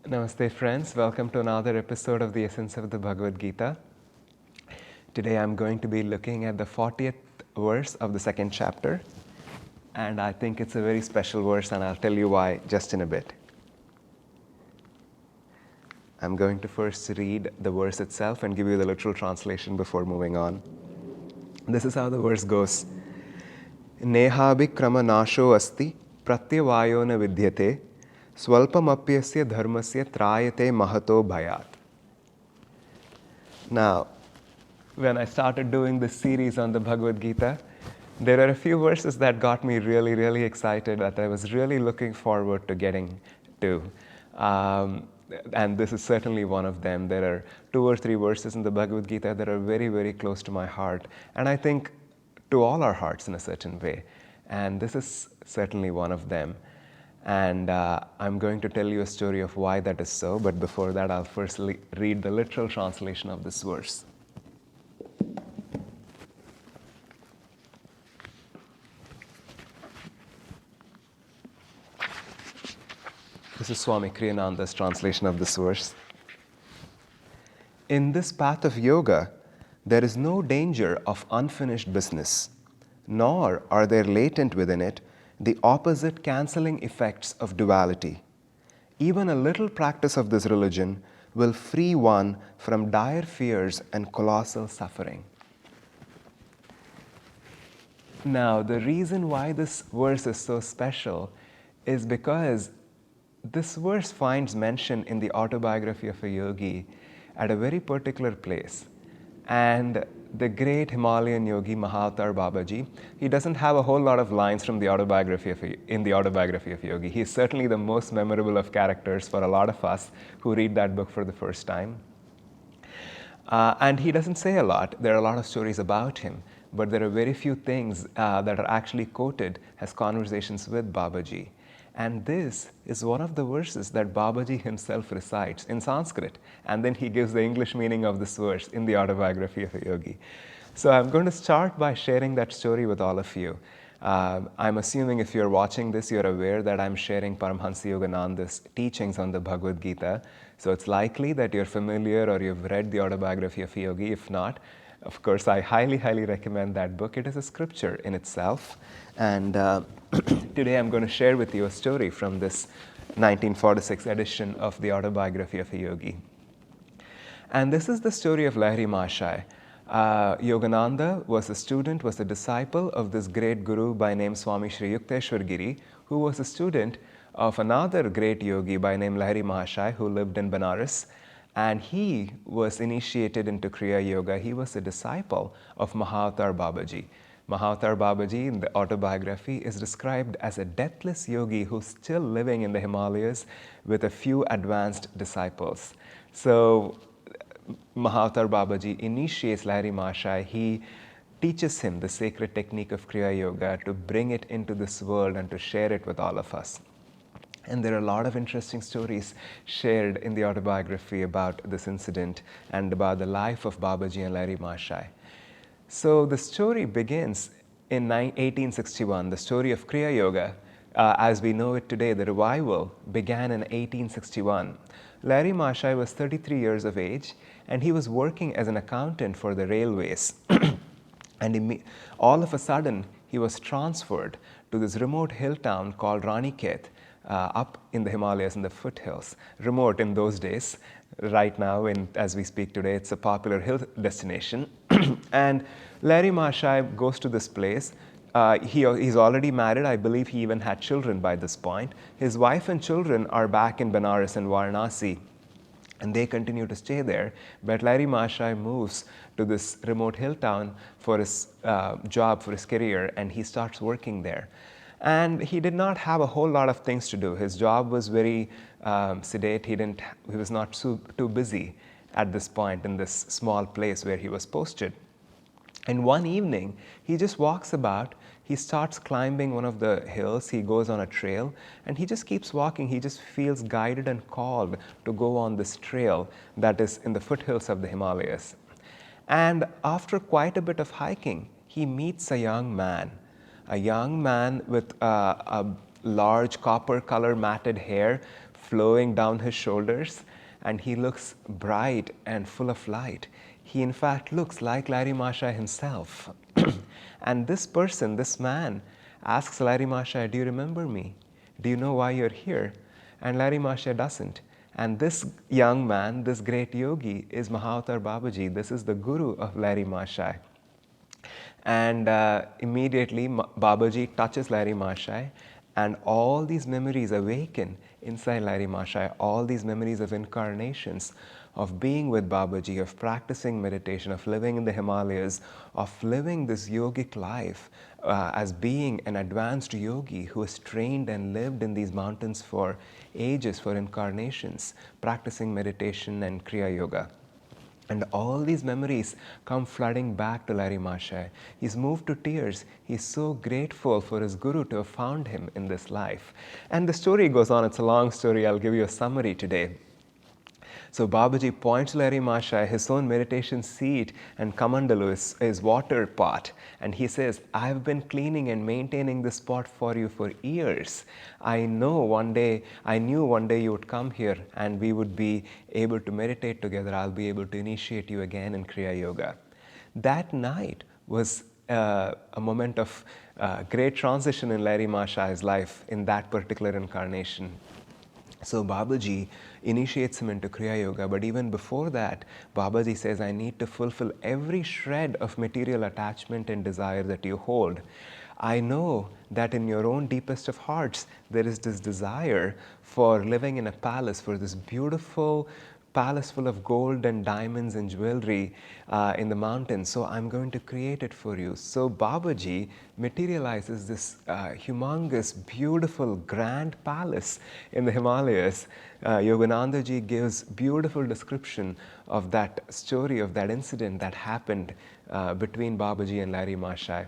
Namaste friends, welcome to another episode of the Essence of the Bhagavad Gita. Today I'm going to be looking at the 40th verse of the second chapter, and I think it's a very special verse, and I'll tell you why just in a bit. I'm going to first read the verse itself and give you the literal translation before moving on. This is how the verse goes. Nehabhikrama nasho asti pratyavayo na vidyate swalpamapyasya dharmasya trayate mahato bhayat. Now, when I started doing this series on the Bhagavad Gita, there are a few verses that got me really excited, that I was really looking forward to getting to. And this is certainly one of them. There are 2 or 3 verses in the Bhagavad Gita that are very close to my heart, and I think to all our hearts in a certain way. And this is certainly one of them. And I'm going to tell you a story of why that is so, but before that I'll first read the literal translation of this verse. This is Swami Kriyananda's translation of this verse. In this path of yoga, there is no danger of unfinished business, nor are there latent within it the opposite cancelling effects of duality. Even a little practice of this religion will free one from dire fears and colossal suffering. Now, the reason why this verse is so special is because this verse finds mention in the Autobiography of a Yogi at a very particular place. And the great Himalayan yogi Mahavatar Babaji, he doesn't have a whole lot of lines from the Autobiography of Yogi. He's certainly the most memorable of characters for a lot of us who read that book for the first time. And he doesn't say a lot. There are a lot of stories about him, but there are very few things that are actually quoted as conversations with Babaji. And this is one of the verses that Babaji himself recites in Sanskrit, and then he gives the English meaning of this verse in the Autobiography of a Yogi. So I'm going to start by sharing that story with all of you. I'm assuming if you're watching this, you're aware that I'm sharing Paramhansa Yogananda's teachings on the Bhagavad Gita. So it's likely that you're familiar or you've read the Autobiography of a Yogi. If not, of course, I highly recommend that book. It is a scripture in itself. And today I'm going to share with you a story from this 1946 edition of the Autobiography of a Yogi. And this is the story of Lahiri Mahashaya. Yogananda was a disciple of this great guru by name Swami Shri Yukteswar Giri, who was a student of another great yogi by name Lahiri Mahashaya, who lived in Benares. And he was initiated into Kriya Yoga. He was a disciple of Mahavatar Babaji. Mahavatar Babaji in the Autobiography is described as a deathless yogi who's still living in the Himalayas with a few advanced disciples. So Mahavatar Babaji initiates Lahiri Mahashaya. He teaches him the sacred technique of Kriya Yoga to bring it into this world and to share it with all of us. And there are a lot of interesting stories shared in the Autobiography about this incident and about the life of Babaji and Lahiri Mahashaya. So the story begins in 1861, the story of Kriya Yoga. As we know it today, the revival began in 1861. Lahiri Mahashaya was 33 years of age, and he was working as an accountant for the railways. And all of a sudden, he was transferred to this remote hill town called Ranikhet, up in the Himalayas, in the foothills. Remote in those days. Right now, as we speak today, it's a popular hill destination. And Lahiri Mahashaya goes to this place. He's already married. I believe he even had children by this point. His wife and children are back in Benares and Varanasi, and they continue to stay there. But Lahiri Mahashaya moves to this remote hill town for his job, for his career, and he starts working there. And he did not have a whole lot of things to do. His job was very sedate. He was not too busy at this point in this small place where he was posted. And one evening, he just walks about. He starts climbing one of the hills. He goes on a trail, and he just keeps walking. He just feels guided and called to go on this trail that is in the foothills of the Himalayas. And after quite a bit of hiking, he meets a young man with a large copper color matted hair flowing down his shoulders, and he looks bright and full of light. He in fact looks like Larry Masha himself. And this person, this man, asks Larry Masha, "Do you remember me? Do you know why you're here?" And Larry Masha doesn't. And this young man, this great yogi, is Mahavatar Babaji. This is the guru of Larry Masha. And immediately Babaji touches Larry Masha, and all these memories awaken inside Larry Masha, all these memories of incarnations, of being with Babaji, of practicing meditation, of living in the Himalayas, of living this yogic life as being an advanced yogi who has trained and lived in these mountains for ages, for incarnations, practicing meditation and Kriya Yoga. And all these memories come flooding back to Larry Masha. He's moved to tears. He's so grateful for his guru to have found him in this life. And the story goes on. It's a long story. I'll give you a summary today. So Babaji points to Larry Masha his own meditation seat and kamandalu, his water pot, and he says, "I've been cleaning and maintaining this pot for you for years. I knew one day you would come here and we would be able to meditate together. I'll be able to initiate you again in Kriya Yoga." That night was a moment of great transition in Larry Masha's life in that particular incarnation. So Babaji initiates him into Kriya Yoga, but even before that, Babaji says, "I need to fulfill every shred of material attachment and desire that you hold. I know that in your own deepest of hearts, there is this desire for living in a palace, for this beautiful palace full of gold and diamonds and jewelry in the mountains. So I'm going to create it for you." So Babaji materializes this humongous, beautiful, grand palace in the Himalayas. Yogananda ji gives beautiful description of that story, of that incident that happened between Babaji and Larry Masha.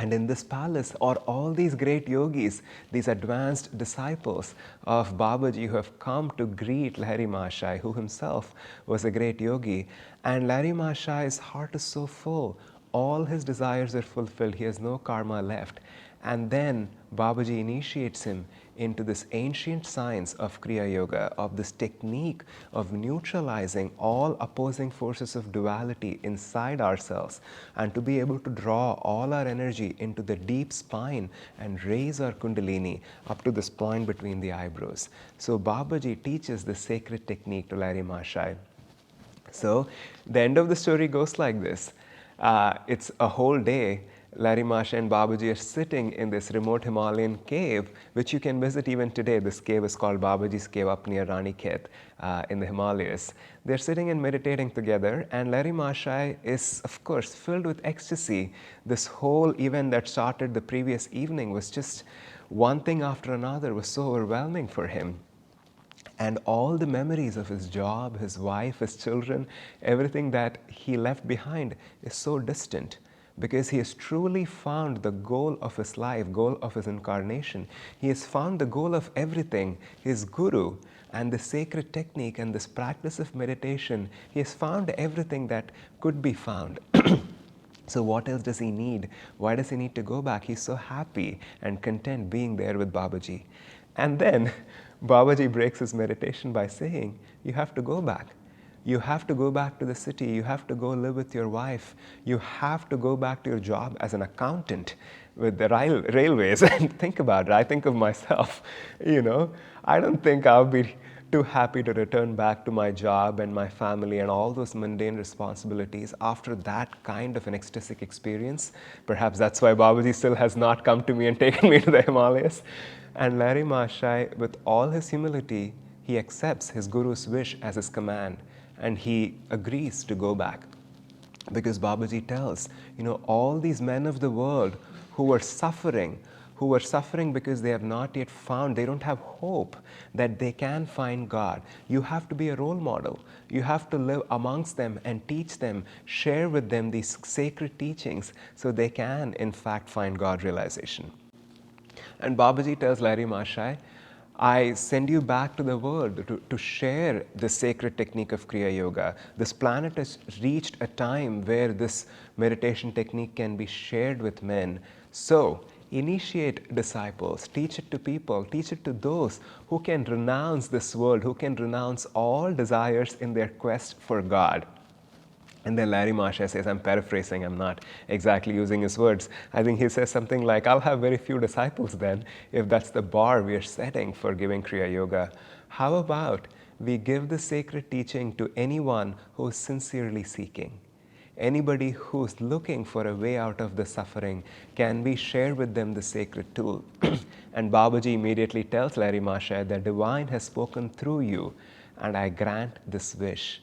And in this palace are all these great yogis, these advanced disciples of Babaji who have come to greet Larry Masha, who himself was a great yogi. And Larry Masha's heart is so full. All his desires are fulfilled. He has no karma left. And then Babaji initiates him into this ancient science of Kriya Yoga, of this technique of neutralizing all opposing forces of duality inside ourselves, and to be able to draw all our energy into the deep spine and raise our kundalini up to this point between the eyebrows. So Babaji teaches this sacred technique to Larry Masha. So the end of the story goes like this. It's a whole day. Larry Masha and Babaji are sitting in this remote Himalayan cave, which you can visit even today. This cave is called Babaji's cave up near Ranikhet in the Himalayas. They're sitting and meditating together, and Larry Masha is, of course, filled with ecstasy. This whole event that started the previous evening was just one thing after another, was so overwhelming for him. And all the memories of his job, his wife, his children, everything that he left behind is so distant, because he has truly found the goal of his life, goal of his incarnation. He has found the goal of everything, his guru, and the sacred technique and this practice of meditation. He has found everything that could be found. So what else does he need? Why does he need to go back? He's so happy and content being there with Babaji. And then Babaji breaks his meditation by saying, "You have to go back. You have to go back to the city. You have to go live with your wife. You have to go back to your job as an accountant with the railways." And think about it. I think of myself, I don't think I'll be too happy to return back to my job and my family and all those mundane responsibilities after that kind of an ecstatic experience. Perhaps that's why Babaji still has not come to me and taken me to the Himalayas. And Larry Masha, with all his humility, he accepts his guru's wish as his command, and he agrees to go back. Because Babaji tells, all these men of the world who were suffering because they have not yet found, they don't have hope that they can find God. You have to be a role model. You have to live amongst them and teach them, share with them these sacred teachings so they can, in fact, find God realization. And Babaji tells Larry Masha, "I send you back to the world to share the sacred technique of Kriya Yoga. This planet has reached a time where this meditation technique can be shared with men. So, initiate disciples, teach it to people, teach it to those who can renounce this world, who can renounce all desires in their quest for God. And then Larry Marsha says, I'm paraphrasing, I'm not exactly using his words. I think he says something like, I'll have very few disciples then, if that's the bar we are setting for giving Kriya Yoga. How about we give the sacred teaching to anyone who is sincerely seeking? Anybody who's looking for a way out of the suffering, can we share with them the sacred tool? And Babaji immediately tells Larry Marsha, the divine has spoken through you, and I grant this wish.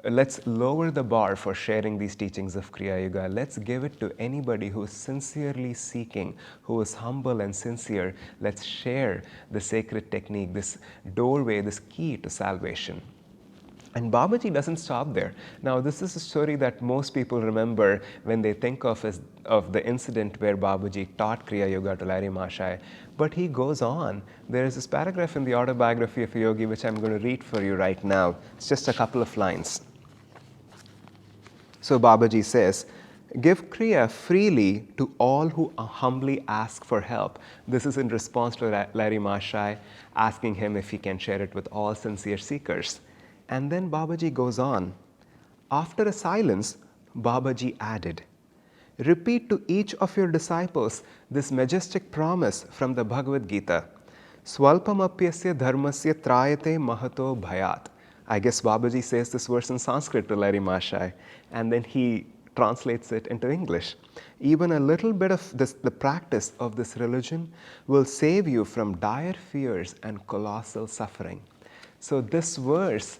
Let's lower the bar for sharing these teachings of Kriya Yoga. Let's give it to anybody who is sincerely seeking, who is humble and sincere. Let's share the sacred technique, this doorway, this key to salvation. And Babaji doesn't stop there. Now, this is a story that most people remember when they think of the incident where Babaji taught Kriya Yoga to Larry Maharshai. But he goes on. There is this paragraph in the Autobiography of a Yogi which I'm going to read for you right now. It's just a couple of lines. So Babaji says, give Kriya freely to all who humbly ask for help. This is in response to Larry Maharshai asking him if he can share it with all sincere seekers. And then Babaji goes on. After a silence, Babaji added, repeat to each of your disciples this majestic promise from the Bhagavad Gita. Swalpamapyasya dharmasya trayate mahato bhayat. I guess Babaji says this verse in Sanskrit to Larry Maharshai, and then he translates it into English. Even a little bit of the practice of this religion will save you from dire fears and colossal suffering. So this verse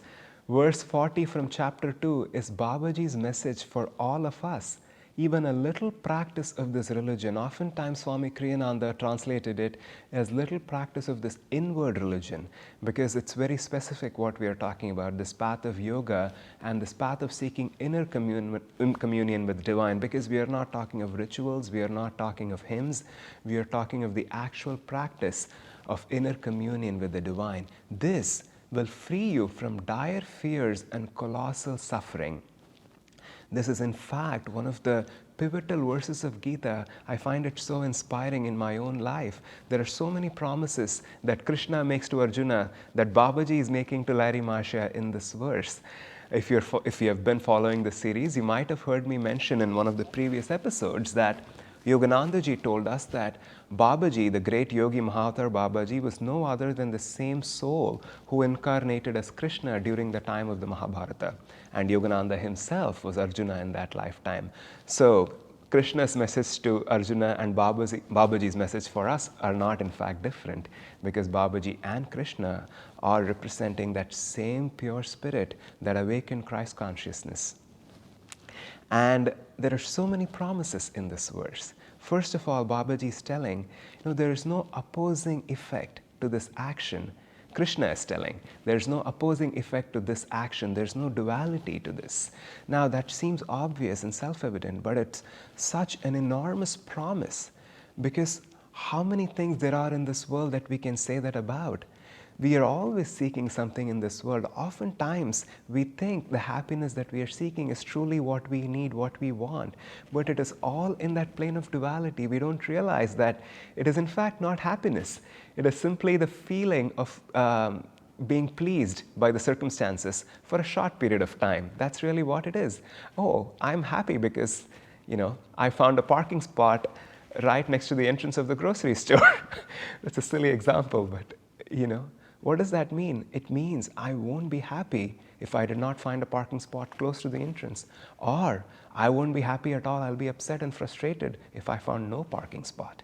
40 from chapter 2, is Babaji's message for all of us. Even a little practice of this religion, oftentimes Swami Kriyananda translated it as little practice of this inward religion, because it's very specific what we are talking about, this path of yoga and this path of seeking inner communion with divine, because we are not talking of rituals, we are not talking of hymns, we are talking of the actual practice of inner communion with the divine. This will free you from dire fears and colossal suffering. This is in fact one of the pivotal verses of Gita. I find it so inspiring in my own life. There are so many promises that Krishna makes to Arjuna that Babaji is making to Larry Maharshai in this verse. If you have been following this series, you might have heard me mention in one of the previous episodes that Yoganandaji told us that Babaji, the great yogi Mahavatar Babaji, was no other than the same soul who incarnated as Krishna during the time of the Mahabharata. And Yogananda himself was Arjuna in that lifetime. So Krishna's message to Arjuna and Babaji's message for us are not in fact different, because Babaji and Krishna are representing that same pure spirit that awakened Christ consciousness. And there are so many promises in this verse. First of all, Babaji is telling, there is no opposing effect to this action. Krishna is telling, there's no opposing effect to this action. There's no duality to this. Now, that seems obvious and self-evident, but it's such an enormous promise, because how many things there are in this world that we can say that about? We are always seeking something in this world. Oftentimes, we think the happiness that we are seeking is truly what we need, what we want. But it is all in that plane of duality. We don't realize that it is in fact not happiness. It is simply the feeling of being pleased by the circumstances for a short period of time. That's really what it is. Oh, I'm happy because, I found a parking spot right next to the entrance of the grocery store. That's a silly example, but, what does that mean? It means I won't be happy if I did not find a parking spot close to the entrance. Or I won't be happy at all. I'll be upset and frustrated if I found no parking spot.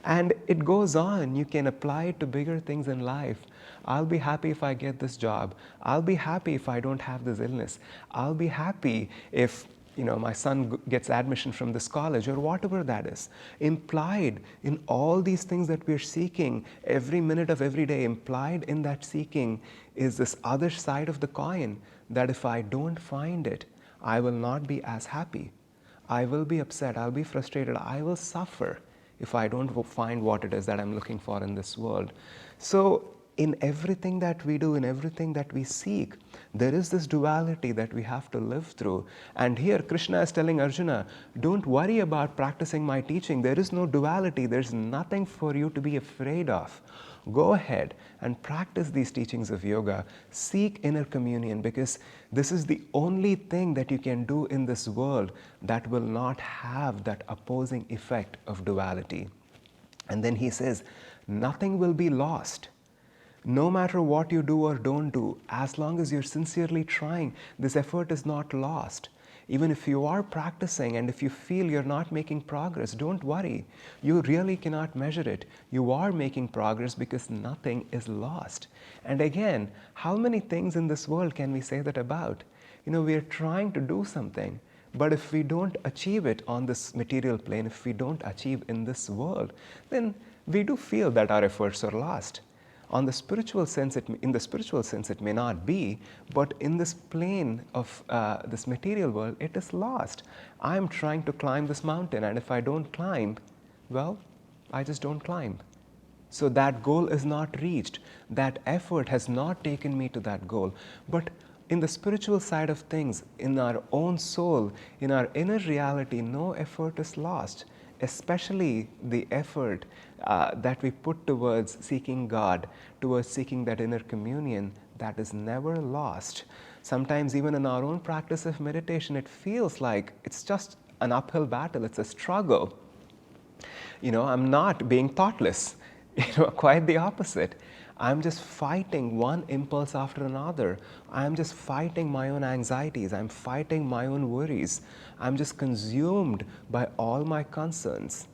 And it goes on. You can apply it to bigger things in life. I'll be happy if I get this job. I'll be happy if I don't have this illness. I'll be happy if my son gets admission from this college, or whatever that is. Implied in all these things that we're seeking, every minute of every day, implied in that seeking is this other side of the coin, that if I don't find it, I will not be as happy. I will be upset, I'll be frustrated, I will suffer if I don't find what it is that I'm looking for in this world. So in everything that we do, in everything that we seek, there is this duality that we have to live through. And here Krishna is telling Arjuna, don't worry about practicing my teaching. There is no duality. There's nothing for you to be afraid of. Go ahead and practice these teachings of yoga. Seek inner communion, because this is the only thing that you can do in this world that will not have that opposing effect of duality. And then he says, nothing will be lost. No matter what you do or don't do, as long as you're sincerely trying, this effort is not lost. Even if you are practicing and if you feel you're not making progress, don't worry. You really cannot measure it. You are making progress because nothing is lost. And again, how many things in this world can we say that about? We are trying to do something, but if we don't achieve it on this material plane, if we don't achieve in this world, then we do feel that our efforts are lost. In the spiritual sense, it may not be, but in this plane of this material world, it is lost. I am trying to climb this mountain, and if I don't climb, well, I just don't climb. So that goal is not reached. That effort has not taken me to that goal. But in the spiritual side of things, in our own soul, in our inner reality, no effort is lost, especially the effort that we put towards seeking God, towards seeking that inner communion, that is never lost. Sometimes even in our own practice of meditation, it feels like it's just an uphill battle, it's a struggle. I'm not being thoughtless, quite the opposite. I'm just fighting one impulse after another. I'm just fighting my own anxieties. I'm fighting my own worries. I'm just consumed by all my concerns.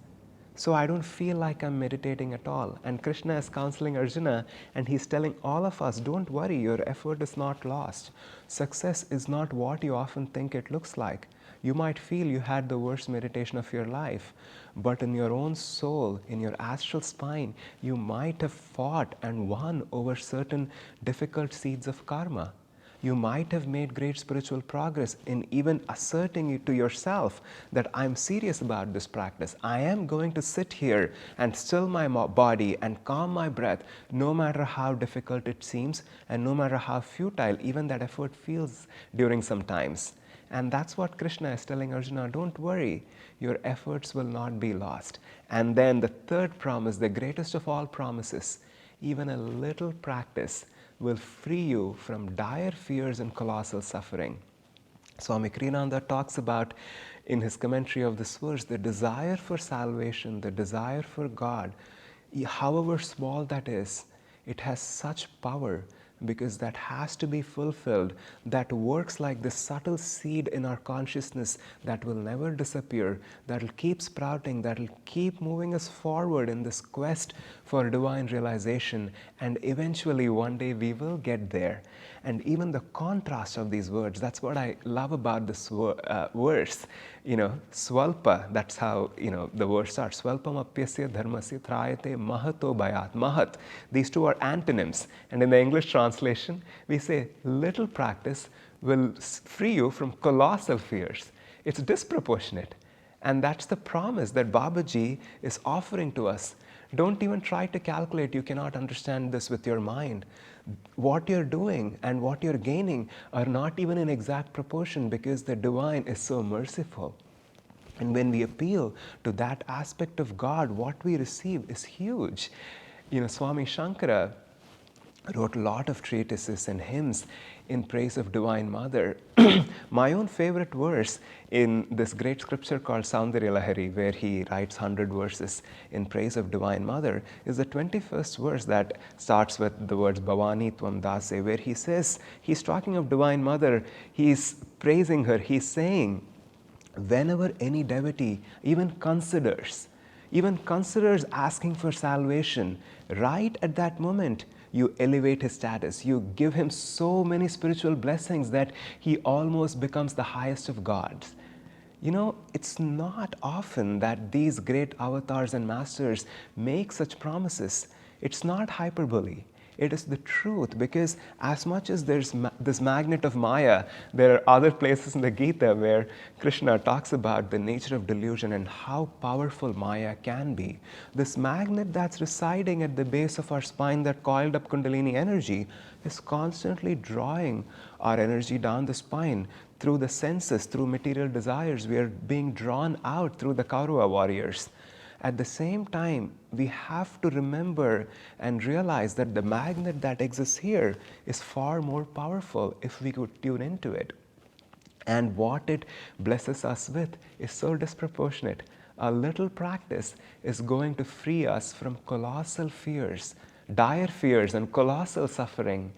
So I don't feel like I'm meditating at all. And Krishna is counseling Arjuna, and he's telling all of us, don't worry, your effort is not lost. Success is not what you often think it looks like. You might feel you had the worst meditation of your life, but in your own soul, in your astral spine, you might have fought and won over certain difficult seeds of karma. You might have made great spiritual progress in even asserting it to yourself that I'm serious about this practice. I am going to sit here and still my body and calm my breath, no matter how difficult it seems and no matter how futile even that effort feels during some times. And that's what Krishna is telling Arjuna, don't worry, your efforts will not be lost. And then the third promise, the greatest of all promises, even a little practice will free you from dire fears and colossal suffering. Swami Kriyananda talks about, in his commentary of this verse, the desire for salvation, the desire for God, however small that is, it has such power because that has to be fulfilled, that works like this subtle seed in our consciousness that will never disappear, that will keep sprouting, that will keep moving us forward in this quest for divine realization, and eventually one day we will get there. And even the contrast of these words, that's what I love about this verse. Swalpa, that's how the verse starts. Swalpam apyasya dharmasya trayate mahato bhayat. Mahat, these two are antonyms. And in the English translation, we say little practice will free you from colossal fears. It's disproportionate. And that's the promise that Babaji is offering to us. Don't even try to calculate. You cannot understand this with your mind. What you're doing and what you're gaining are not even in exact proportion because the divine is so merciful. And when we appeal to that aspect of God, what we receive is huge. Swami Shankara wrote a lot of treatises and hymns in praise of Divine Mother. My own favorite verse in this great scripture called Saundarya Lahari, where he writes 100 verses in praise of Divine Mother, is the 21st verse that starts with the words Bhavani Tvam Dase, where he says, he's talking of Divine Mother, he's praising her, he's saying, whenever any devotee even considers asking for salvation, right at that moment, you elevate his status. You give him so many spiritual blessings that he almost becomes the highest of gods. It's not often that these great avatars and masters make such promises. It's not hyperbole. It is the truth, because as much as there's this magnet of Maya, there are other places in the Gita where Krishna talks about the nature of delusion and how powerful Maya can be. This magnet that's residing at the base of our spine, that coiled up Kundalini energy, is constantly drawing our energy down the spine through the senses, through material desires. We are being drawn out through the Kaurava warriors. At the same time, we have to remember and realize that the magnet that exists here is far more powerful if we could tune into it. And what it blesses us with is so disproportionate. A little practice is going to free us from colossal fears, dire fears and colossal suffering.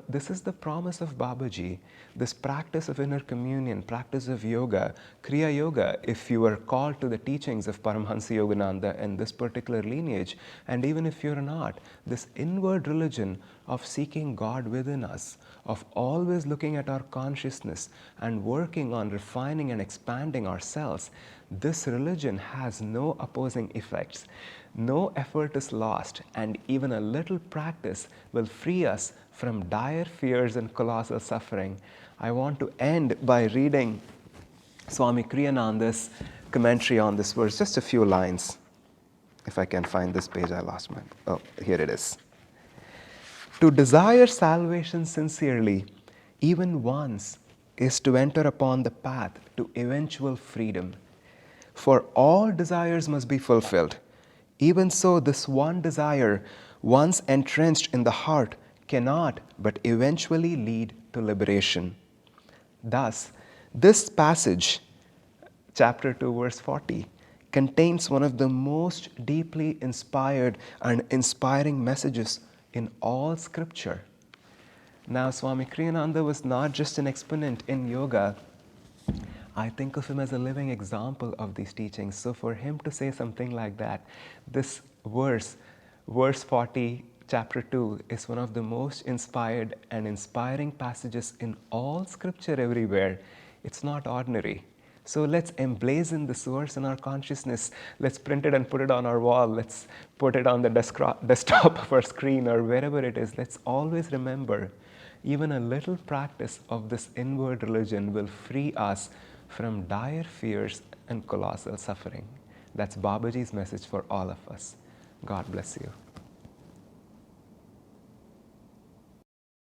This is the promise of Babaji. This practice of inner communion, practice of yoga, Kriya Yoga, if you are called to the teachings of Paramhansa Yogananda in this particular lineage, and even if you're not, this inward religion of seeking God within us, of always looking at our consciousness and working on refining and expanding ourselves, this religion has no opposing effects. No effort is lost, and even a little practice will free us from dire fears and colossal suffering. I want to end by reading Swami Kriyananda's commentary on this verse, just a few lines. If I can find this page, I lost mine. Oh, here it is. To desire salvation sincerely, even once, is to enter upon the path to eventual freedom. For all desires must be fulfilled. Even so, this one desire, once entrenched in the heart, cannot but eventually lead to liberation. Thus, this passage, chapter 2, verse 40, contains one of the most deeply inspired and inspiring messages in all scripture. Now, Swami Kriyananda was not just an exponent in yoga. I think of him as a living example of these teachings. So for him to say something like that, this verse 40, chapter 2, is one of the most inspired and inspiring passages in all scripture everywhere. It's not ordinary. So let's emblazon this verse in our consciousness. Let's print it and put it on our wall. Let's put it on the desktop of our screen or wherever it is. Let's always remember, even a little practice of this inward religion will free us from dire fears and colossal suffering. That's Babaji's message for all of us. God bless you.